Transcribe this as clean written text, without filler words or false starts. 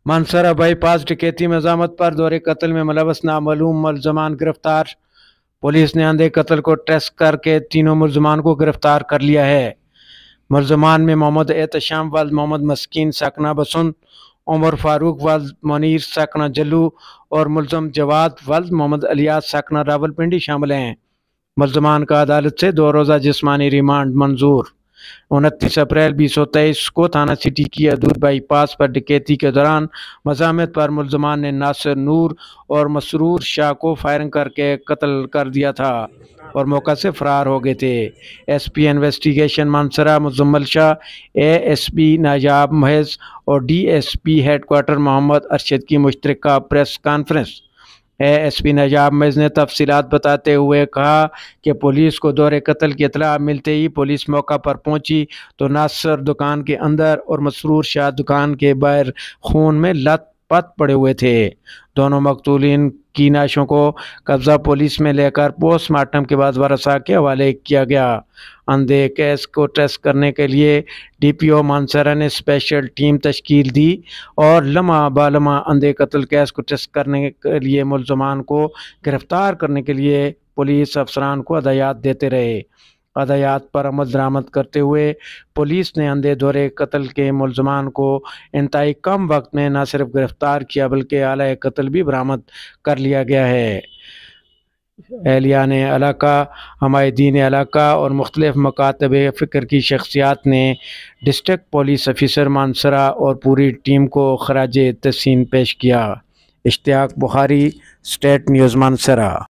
मानसरा bypass डकैती मज़ामत पर दौरे कत्ल में मुलव्वस नामालूम मुलजमान गिरफ्तार। पुलिस ने अंधे कत्ल को ट्रेस करके तीनों मुलजमान को गिरफ्तार कर लिया है। मुलजमान में मोहम्मद एहतशाम वल्द मोहम्मद मस्कीन सकना बसुन, उमर फारूक वल्द मुनीर सकना जल्लू और मुलजम जवाद वल्द मोहम्मद अलियास सकना रावलपिंडी शामिल हैं। मुलजमान का अदालत से 2 रोज़ा जिस्मानी रिमांड मंजूर। 29 अप्रैल 2023 को थाना सिटी की हदूद बाईपास पर डकैती के दौरान मज़ामत पर मुलजमान ने नासिर नूर और मसरूर शाह को फायरिंग करके कत्ल कर दिया था और मौका से फरार हो गए थे। SP इन्वेस्टिगेशन मानसरा मुजम्मल शाह, ASP नायाब महज और DSP हेडक्वार्टर मोहम्मद अरशद की मुश्तरका प्रेस कॉन्फ्रेंस। ASP नजाब महज ने तफसीलात बताते हुए कहा कि पुलिस को दौरे कत्ल की इतला मिलते ही पुलिस मौका पर पहुंची तो नासिर दुकान के अंदर और मसरूर शाह दुकान के बाहर खून में लथपथ पड़े हुए थे। दोनों मकतूलीन की नाशों को कब्जा पुलिस में लेकर पोस्टमार्टम के बाद वारसा के हवाले किया गया। अंधे केस को ट्रेस करने के लिए DPO मानसरा ने स्पेशल टीम तश्कील दी और लम्हा बालमा अंधे कत्ल केस को ट्रेस करने के लिए मुलजमान को गिरफ्तार करने के लिए पुलिस अफसरान को हदायत देते रहे। हदायत पर अमल दरामद करते हुए पुलिस ने अंधे दौरे कत्ल के मुलजमान को इंतहाई कम वक्त में न सिर्फ गिरफ्तार किया बल्कि आला कत्ल भी बरामद कर लिया गया है। एहलियान इलाका, हमायदीन इलाका और मुख्तलिफ मकातब फ़िक्र की शख्सियात ने डिस्ट्रिक्ट पुलिस ऑफिसर मानसरा और पूरी टीम को खराज तहसीन पेश किया। इश्तियाक बुखारी, स्टेट न्यूज़ मानसरा।